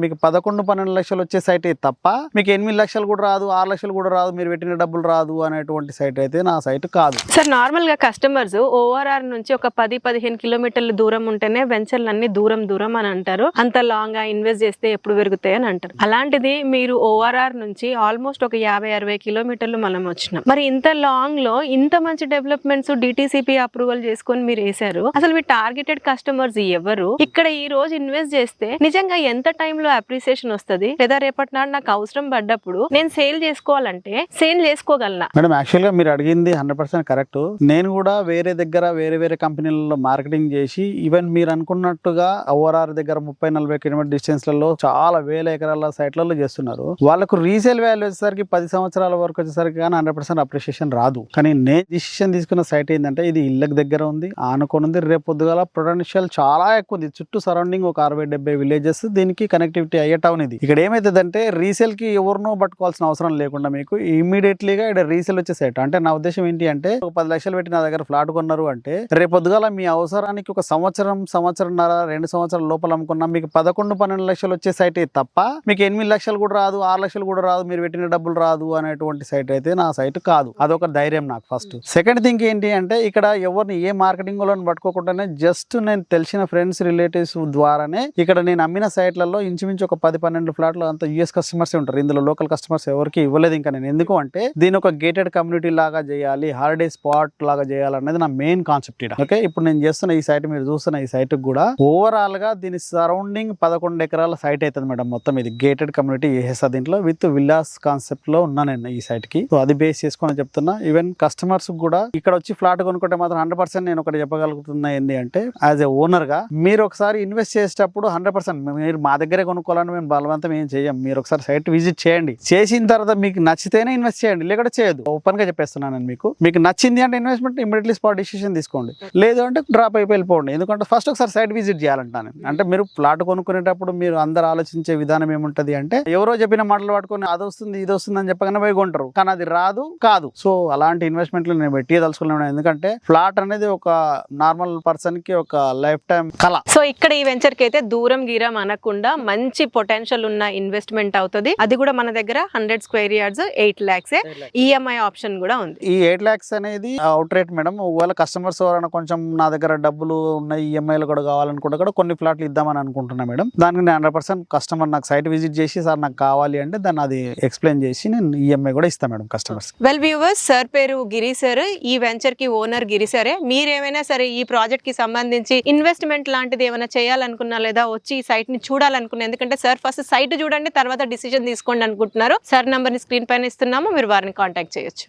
మీకు 11-12 లక్షలు వచ్చే సైట్ అయితే తప్ప మీకు 8 లక్షలు కూడా రాదు, 6 లక్షలు కూడా రాదు, మీరు పెట్టిన డబ్బులు రాదు అనేటువంటి సైట్ అయితే నా సైట్ కాదు. సార్ నార్మల్ గా కస్టమర్స్ ఓఆర్ఆర్ నుంచి ఒక 10-15 కిలోమీటర్ల దూరం ఉంటేనే వెంచర్లు అన్ని దూరం దూరం అని అంటారు. అంత లాంగ్ గా ఇన్వెస్ట్ చేస్తే ఎప్పుడు పెరుగుతాయి అని అంటారు. అలాంటిది మీరు ఓఆర్ఆర్ నుంచి ఆల్మోస్ట్ ఒక 50-60 కిలోమీటర్లు మనం వచ్చినాం. మరి ఇంత లాంగ్ లో ఇంత మంచి డెవలప్మెంట్స్ డిటిసిపి అప్రూవల్ చేసుకొని మీరు వేశారు. అసలు మీ టార్గెటెడ్ కస్టమర్స్ ఎవరు? ఇక్కడ ఈ రోజు ఇన్వెస్ట్ చేస్తే నిజంగా ఎంత టైంలో అప్రిసియేషన్ వస్తుంది, లేదా రేపటి నాడు నాకు అవసరం పడ్డప్పుడు నేను సేల్ చేసుకోవాలంటే సేల్ చేసుకోగలనా? మేడం యాక్చువల్ గా మీరు అడిగింది 100% కరెక్ట్. నేను కూడా వేరే దగ్గర వేరే కంపెనీలలో మార్కెటింగ్ చేసి ఈవెన్ మీరు అనుకున్నట్టుగా ఓఆర్ఆర్ దగ్గర 30-40 కిలోమీటర్ డిస్టెన్స్ లలో చాలా వేల ఎకరాల సైట్లలో చేస్తున్నారు. వాళ్ళకు రీసేల్ వాల్యూ వచ్చేసరికి 10 సంవత్సరాల వరకు వచ్చేసరికి కానీ 100% అప్రిసియేషన్ రాదు. కానీ నేను డిసిషన్ తీసుకున్న సైట్ ఏంటంటే ఇది ఇళ్ళకి దగ్గర ఉంది, ఆనుకొని ఉంది. రేపు పొద్దుగాల పొటెన్షియల్ చాలా ఎక్కువ ఉంది. చుట్టూ సరౌండింగ్ ఒక 60-70 విలేజెస్, దీనికి కనెక్టివిటీ అయ్యే టౌన్ ఇది. ఇక్కడ ఏమైతుందంటే రీసేల్ కి ఎవరినో పట్టుకోవాల్సిన అవసరం లేకుండా మీకు ఇమీడియట్లీగా ఇక్కడ రీసేల్ వచ్చే సైట్. అంటే నా ఉద్దేశం ఏంటి అంటే ఒక 10 లక్షలు పెట్టి నా దగ్గర ఫ్లాట్ కొన్నారు అంటే రేపు పొద్దుగాల మీ అవసరానికి ఒక సంవత్సరంన్నర 2 సంవత్సరాల లోపల అమ్ముకున్నా మీకు 11-12 లక్షలు వచ్చే సైట్ అయితే తప్ప మీకు 8 లక్షలు కూడా రాదు, 6 లక్షలు కూడా రాదు, మీరు పెట్టిన డబ్బులు రాదు అనేటువంటి సైట్ అయితే నా సైట్ కాదు. అదొక ధైర్యం నాకు ఫస్ట్. సెకండ్ థింగ్ ఏంటి అంటే ఇక్కడ ఎవరిని ఏ మార్కెటింగ్ వాళ్ళని పట్టుకోకుండానే జస్ట్ నేను తెలిసిన ఫ్రెండ్స్ రిలేటివ్స్ ద్వారానే ఇక్కడ నేను అమ్మిన సైట్లలో ఇంచుమించు ఒక 10-12 ఫ్లాట్లు అంతా యూఎస్ కస్టమర్స్ ఉంటారు. ఇందులో లోకల్ కస్టమర్స్ ఎవరికి ఇవ్వలేదు ఇంకా నేను. ఎందుకు అంటే దీని ఒక గేటెడ్ కమ్యూనిటీ లాగా చేయాలి, హాలిడే స్పాట్ లాగా చేయాలనేది నా మెయిన్ కాన్సెప్ట్ ఇక్కడ. ఓకే, ఇప్పుడు నేను చేస్తున్న ఈ సైట్, మీరు చూస్తున్న ఈ సైట్ కూడా ఓవరాల్ గా దీని సరౌండింగ్ 11 ఎకరాల సైట్ అవుతుంది మేడం. మొత్తం ఇది గేటెడ్ కమ్యూనిటీ చేసేస్తా దీంట్లో విత్ విల్లాస్ కాన్సెప్ట్ లో ఉన్నా నేను ఈ సైట్ కి. సో అది బేస్ చేసుకొని చెప్తున్నా. ఈవెన్ కస్టమర్స్ కూడా ఇక్కడ వచ్చి ఫ్లాట్ కొనుక్కుంటే మాత్రం 100% నేను ఒకటి చెప్పగలుగుతున్నా ఏంటి అంటే యాజ్ ఎ ఓనర్ గా మీరు ఒకసారి ఇన్వెస్ట్ చేసేటప్పుడు 100% మీరు మా దగ్గరే కొనుక్కోవాలని మేము బలవంతం ఏం చేయం. మీరు ఒకసారి సైట్ విజిట్ చేయండి. చేసిన తర్వాత మీకు నచ్చితేనే ఇన్వెస్ట్ చేయండి, లేకపోతే చేయదు. ఓపెన్ గా చెప్పేస్తున్నాను నేను మీకు నచ్చింది అంటే ఇన్వెస్ట్మెంట్ ఇమీడియట్లీ స్పాట్ డిసిషన్ తీసుకోండి, లేదు అంటే డ్రాప్ అయిపోయి వెళ్ళిపోండి. ఎందుకంటే ఫస్ట్ ఒకసారి సైట్ విజిట్ చేయాలంటాను. అంటే మీరు ఫ్లాట్ కొనుక్కునేటప్పుడు మీరు అందరు ఆలోచించే విధానం ఏముంటది అంటే ఎవరో చెప్పిన మాటలు పట్టుకొని అది వస్తుంది ఇది వస్తుంది అని చెప్పగానే పోయి కొంటారు, కానీ అది రాదు కాదు. సో అలాంటి ఇన్వెస్ట్మెంట్లు నేను పెట్టి తలుచుకున్నాను. ఎందుకంటే ఫ్లాట్ అనేది ఒక నార్మల్ పర్సన్ కి ఒక లైఫ్ టైం కళ. సో ఇక్కడ ఈ వెంచర్ కి అయితే దూరం గీరం అనకుండా మంచి పొటెన్షియల్ ఉన్న ఇన్వెస్ట్మెంట్ అవుతుంది. అది కూడా మన దగ్గర 100 square yards 8 lakhs. EMI option కూడా ఉంది. ఈ 8 lakhs అనేది అవుట్ రేట్ మేడం. ఒకవేళ కస్టమర్స్ ఎవరైనా కొంచెం నా దగ్గర డబ్బులు ఉన్నాయి, ఈఎంఐలు కూడా కావాలనుకుంటే కూడా కొన్ని ఫ్లాట్లు ఇద్దామని అనుకుంటున్నా మేడం. దానికి నేను 100% కస్టమర్ నాకు సైట్ విజిట్ చేసి సార్ నాకు కావాలి అంటే దాన్ని అది ఎక్స్ప్లెయిన్ చేసి నేను ఈఎంఐ కూడా ఇస్తాను madam customers. Well viewers, sir పేరు గిరి సార్. ఈ వెంచర్ కి ఓనర్ గిరి సారే. మీరేమైనా సరే ఈ ప్రాజెక్ట్ కి సంబంధించి ఇన్వెస్ట్మెంట్ లాంటిది ఏమైనా చేయాలనుకున్నా లేదా వచ్చి ఈ సైట్ ని చూడాలనుకున్నా, ఎందుకంటే సార్ ఫస్ట్ సైట్ చూడండి తర్వాత డిసిజన్ తీసుకోండి అనుకుంటున్నారు. సార్ నంబర్ ని స్క్రీన్ పైన ఇస్తున్నాము, మీరు వారిని కాంటాక్ట్ చేయొచ్చు.